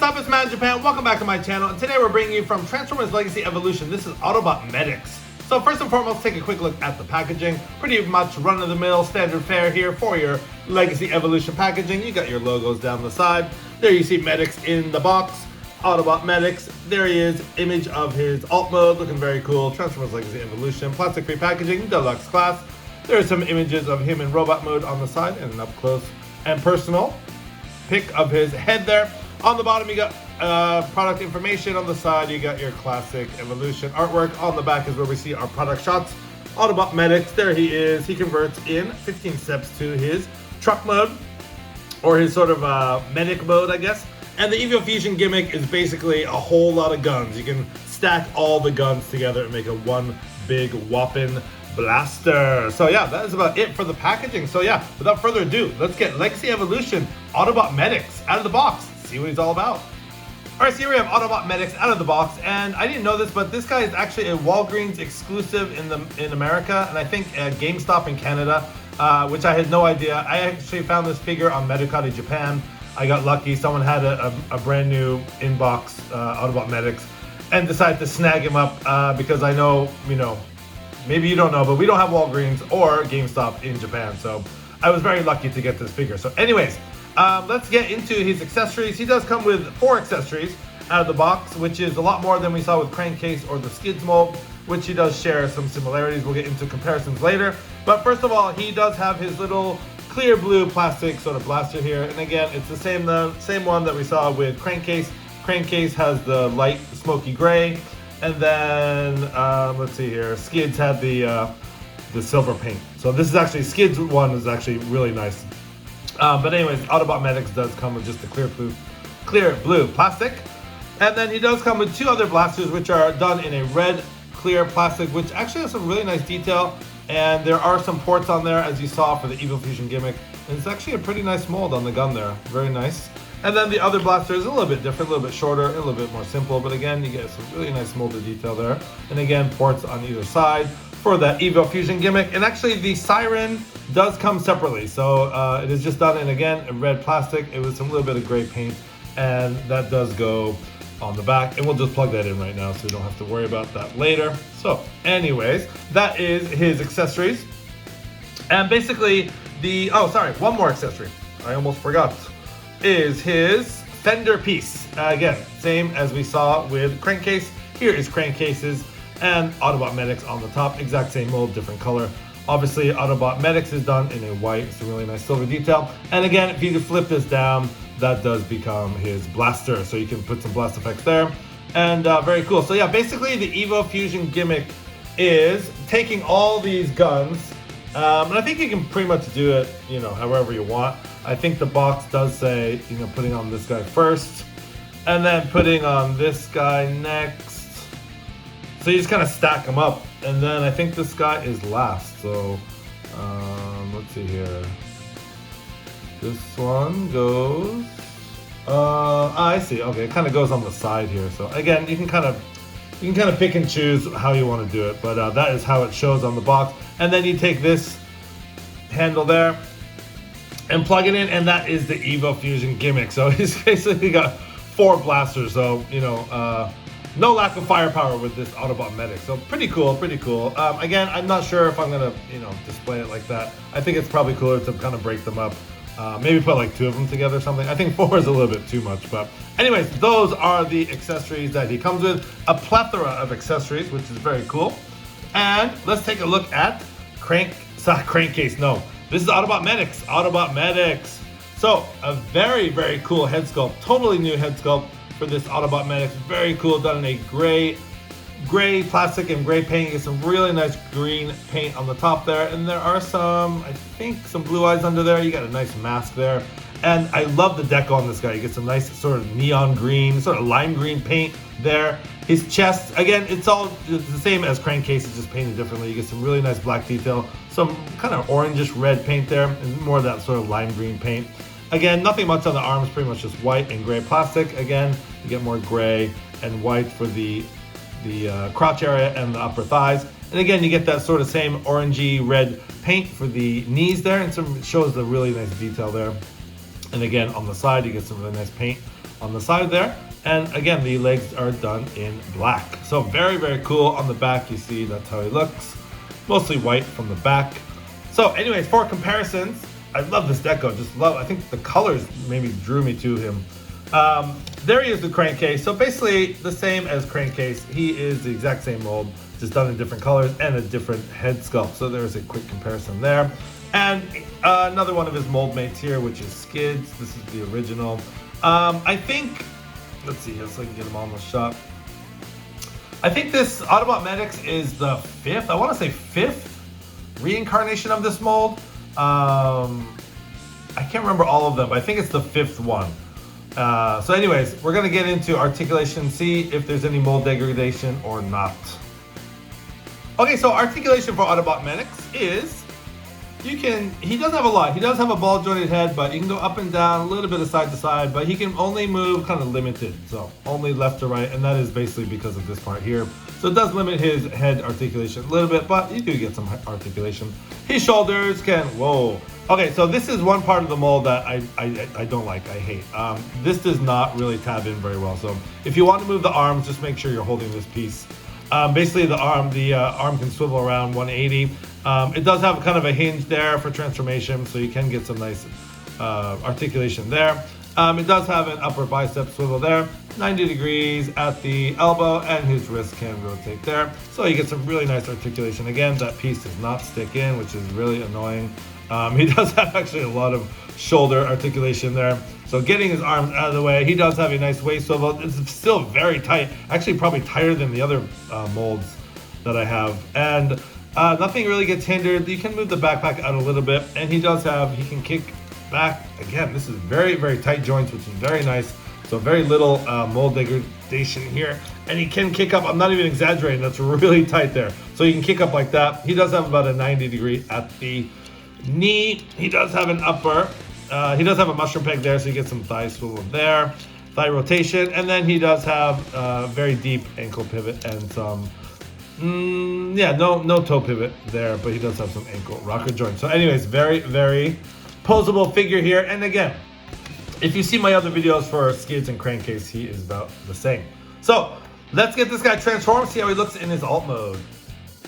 what's up? It's Matt in Japan. Welcome back to my channel. And today we're bringing you from Transformers Legacy Evolution. This is Autobot Medix. So first and foremost, take a quick look at the packaging. Pretty much run-of-the-mill standard fare here for your Legacy Evolution packaging. You got your logos down the side. There you see Medix in the box. Autobot Medix. There he is. Image of his alt mode, looking very cool. Transformers Legacy Evolution. Plastic-free packaging, deluxe class. There are some images of him in robot mode on the side and an up close and personal pic of his head there. On the bottom, you got product information. On the side, you got your classic Evolution artwork. On the back is where we see our product shots. Autobot Medix, there he is. He converts in 15 steps to his truck mode, or his sort of medic mode, I guess. And the Evo Fusion gimmick is basically a whole lot of guns. You can stack all the guns together and make a one big whopping blaster. So yeah, that is about it for the packaging. So yeah, without further ado, let's get Legacy Evolution Autobot Medix out of the box. See what he's all about. Alright, so here we have Autobot Medix out of the box, and I didn't know this, but this guy is actually a Walgreens exclusive in America, and I think GameStop in Canada, which I had no idea. I actually found this figure on Medicati Japan. I got lucky. Someone had a brand new inbox Autobot Medix and decided to snag him up because I know, you know, maybe you don't know, but we don't have Walgreens or GameStop in Japan, so I was very lucky to get this figure. So anyways, let's get into his accessories. He does come with 4 accessories out of the box, which is a lot more than we saw with Crankcase or the Skids mold, which he does share some similarities. We'll get into comparisons later. But first of all, he does have his little clear blue plastic sort of blaster here. And again, it's the same one that we saw with Crankcase. Crankcase has the light smoky gray. And then, let's see here, Skids had the silver paint. So this is actually, Skids one is actually really nice. But anyways, Autobot Medix does come with just a clear blue plastic. And then he does come with 2 other blasters, which are done in a red clear plastic, which actually has some really nice detail. And there are some ports on there, as you saw, for the Evo Fusion gimmick. And it's actually a pretty nice mold on the gun there. Very nice. And then the other blaster is a little bit different, a little bit shorter, a little bit more simple. But again, you get some really nice molded detail there. And again, ports on either side for that Evo Fusion gimmick. And actually, the siren does come separately. So it is just done in, again, a red plastic. It was a little bit of gray paint. And that does go on the back. And we'll just plug that in right now so we don't have to worry about that later. So anyways, that is his accessories. And basically, one more accessory. I almost forgot. Is his fender piece. Again, same as we saw with Crankcase. Here is Crankcase's and Autobot Medix on the top. Exact same mold, different color. Obviously, Autobot Medix is done in a white. It's a really nice silver detail. And again, if you flip this down, that does become his blaster. So you can put some blast effects there. And very cool. So yeah, basically the Evo Fusion gimmick is taking all these guns. And I think you can pretty much do it, you know, however you want. I think the box does say, you know, putting on this guy first and then putting on this guy next. So you just kind of stack them up. And then I think this guy is last. So let's see here. This one goes, I see. Okay, it kind of goes on the side here. So again, you can kind of pick and choose how you want to do it. But that is how it shows on the box. And then you take this handle there and plug it in, and that is the Evo Fusion gimmick. So he's basically got 4 blasters. So, you know, no lack of firepower with this Autobot Medix. So pretty cool, pretty cool. Again, I'm not sure if I'm gonna, you know, display it like that. I think it's probably cooler to kind of break them up. Maybe put like 2 of them together or something. I think 4 is a little bit too much. But anyways, those are the accessories that he comes with. A plethora of accessories, which is very cool. And let's take a look at Crankcase. No, this is Autobot Medix. Autobot Medix. So a very, very cool head sculpt. Totally new head sculpt for this Autobot Medix. Very cool. Done in a gray plastic and gray paint. You get some really nice green paint on the top there. And there are some, I think, some blue eyes under there. You got a nice mask there. And I love the deco on this guy. You get some nice sort of neon green, sort of lime green paint there. His chest, again, it's the same as Crankcase, it's just painted differently. You get some really nice black detail, some kind of orangish red paint there, and more of that sort of lime green paint. Again, nothing much on the arms, pretty much just white and gray plastic. Again, you get more gray and white for the crotch area and the upper thighs. And again, you get that sort of same orangey red paint for the knees there, and it shows the really nice detail there. And again, on the side, you get some really nice paint on the side there. And again, the legs are done in black. So very, very cool. On the back, you see that's how he looks. Mostly white from the back. So anyways, for comparisons, I love this deco. I think the colors maybe drew me to him. There he is with Crankcase. So basically the same as Crankcase. He is the exact same mold, just done in different colors and a different head sculpt. So there's a quick comparison there. And another one of his mold mates here, which is Skids. This is the original. I think, let's see here so I can get them all in the shot. I think this Autobot Medix is the fifth, I want to say fifth reincarnation of this mold. I can't remember all of them, but I think it's the fifth one. So anyways, we're going to get into articulation, see if there's any mold degradation or not. Okay, so articulation for Autobot Medix is, he does have a lot. He does have a ball jointed head, but he can go up and down, a little bit of side to side, but he can only move kind of limited. So only left to right, and that is basically because of this part here. So it does limit his head articulation a little bit, but you do get some articulation. His shoulders can, whoa. Okay, so this is one part of the mold that I don't like, I hate. This does not really tab in very well. So if you want to move the arms, just make sure you're holding this piece. Basically the arm can swivel around 180. It does have kind of a hinge there for transformation, so you can get some nice articulation there. It does have an upper bicep swivel there, 90 degrees at the elbow, and his wrist can rotate there. So you get some really nice articulation. Again, that piece does not stick in, which is really annoying. He does have actually a lot of shoulder articulation there. So getting his arms out of the way, he does have a nice waist swivel. It's still very tight, actually probably tighter than the other molds that I have. And nothing really gets hindered. You can move the backpack out a little bit, and he can kick back. Again, this is very, very tight joints, which is very nice. So very little mold degradation here. And he can kick up, I'm not even exaggerating, that's really tight there. So you can kick up like that. He does have about a 90 degree at the knee. He does have an upper. He does have a mushroom peg there, so you get some thigh swivel there, thigh rotation. And then he does have very deep ankle pivot and some, no toe pivot there, but he does have some ankle rocker joint. So anyways, very, very posable figure here. And again, if you see my other videos for Skids and Crankcase, he is about the same. So let's get this guy transformed, see how he looks in his alt mode.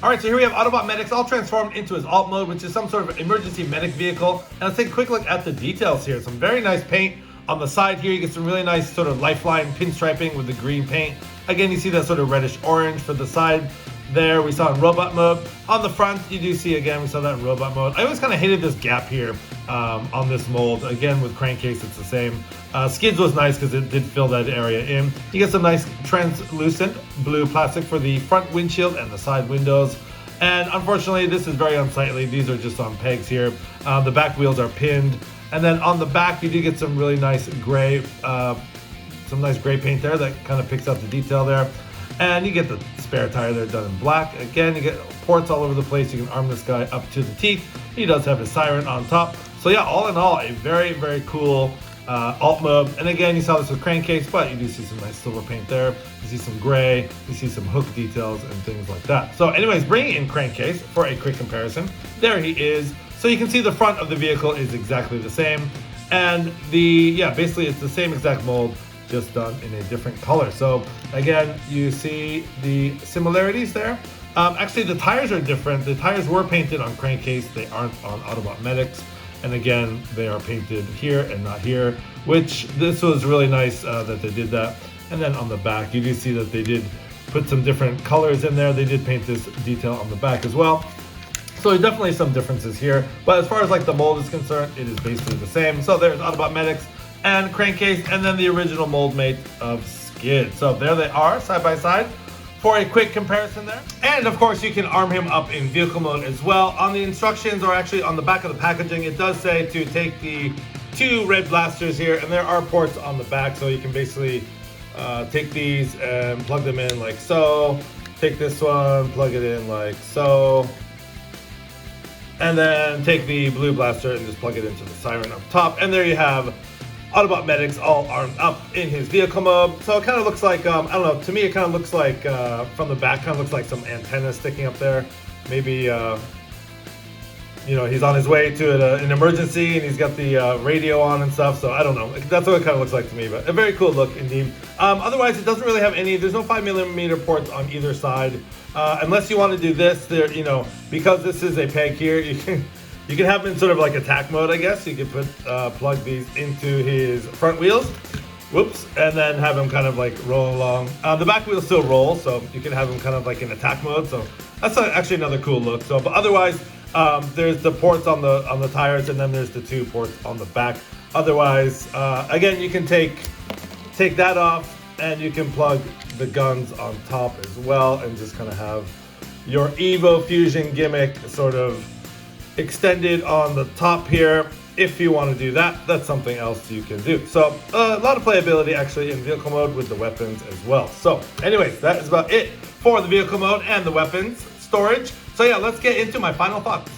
All right, so here we have Autobot Medix all transformed into his alt mode, which is some sort of emergency medic vehicle. And let's take a quick look at the details here. Some very nice paint on the side here. You get some really nice sort of lifeline pinstriping with the green paint. Again, you see that sort of reddish orange for the side there. We saw in robot mode. On the front, you do see, again, we saw that in robot mode. I always kind of hated this gap here on this mold. Again, with Crankcase, it's the same. Skids was nice because it did fill that area in. You get some nice translucent blue plastic for the front windshield and the side windows. And unfortunately, this is very unsightly. These are just on pegs here. The back wheels are pinned. And then on the back, you do get some really nice gray, paint there that kind of picks out the detail there. And you get the spare tire there done in black. Again, you get ports all over the place. You can arm this guy up to the teeth. He does have his siren on top. So yeah, all in all, a very, very cool alt mode. And again, you saw this with Crankcase, but you do see some nice silver paint there. You see some gray, you see some hook details and things like that. So anyways, bringing in Crankcase for a quick comparison. There he is. So you can see the front of the vehicle is exactly the same. And basically it's the same exact mold, just done in a different color. So again, you see the similarities there. Actually, the tires are different. The tires were painted on Crankcase. They aren't on Autobot Medix. And again, they are painted here and not here, which this was really nice that they did that. And then on the back, you do see that they did put some different colors in there. They did paint this detail on the back as well. So there's definitely some differences here. But as far as like the mold is concerned, it is basically the same. So there's Autobot Medix and Crankcase, and then the original mold mate of Skid. So there they are, side by side, for a quick comparison there. And of course, you can arm him up in vehicle mode as well. On the instructions, or actually on the back of the packaging, it does say to take the 2 red blasters here, and there are ports on the back, so you can basically take these and plug them in like so. Take this one, plug it in like so. And then take the blue blaster and just plug it into the siren up top. And there you have Autobot Medix all armed up in his vehicle mode. So it kind of looks like, I don't know, to me it kind of looks like, from the back, kind of looks like some antennas sticking up there. Maybe, you know, he's on his way to an emergency and he's got the radio on and stuff. So I don't know. That's what it kind of looks like to me, but a very cool look indeed. Otherwise, it doesn't really have any. There's no 5mm ports on either side, unless you want to do this. There, you know, because this is a peg here, you can have him in sort of like attack mode, I guess. You can plug these into his front wheels. Whoops, and then have him kind of like roll along. The back wheels still roll, so you can have him kind of like in attack mode. So that's actually another cool look. So, but otherwise, there's the ports on the tires, and then there's the 2 ports on the back. Otherwise, again, you can take that off, and you can plug the guns on top as well, and just kind of have your Evo Fusion gimmick sort of extended on the top here. If you want to do that, that's something else you can do. So a lot of playability actually in vehicle mode with the weapons as well. So anyways, that is about it for the vehicle mode and the weapons storage. So yeah, let's get into my final thoughts.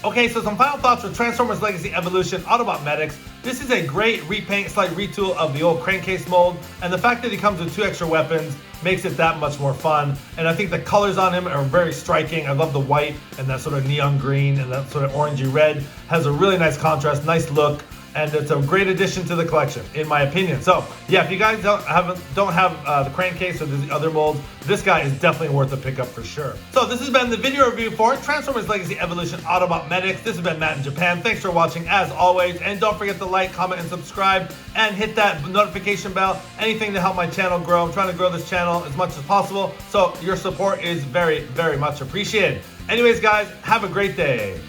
Okay, so some final thoughts for Transformers Legacy Evolution Autobot Medix. This is a great repaint, slight retool of the old crankcase mold, and the fact that he comes with 2 extra weapons makes it that much more fun. And I think the colors on him are very striking. I love the white and that sort of neon green and that sort of orangey red. Has a really nice contrast, nice look, and it's a great addition to the collection, in my opinion. So yeah, if you guys don't have the crankcase or the other molds, this guy is definitely worth a pickup for sure. So this has been the video review for Transformers Legacy Evolution Autobot Medix. This has been Matt in Japan. Thanks for watching as always, and don't forget to like, comment, and subscribe, and hit that notification bell. Anything to help my channel grow. I'm trying to grow this channel as much as possible, so your support is very, very much appreciated. Anyways, guys, have a great day.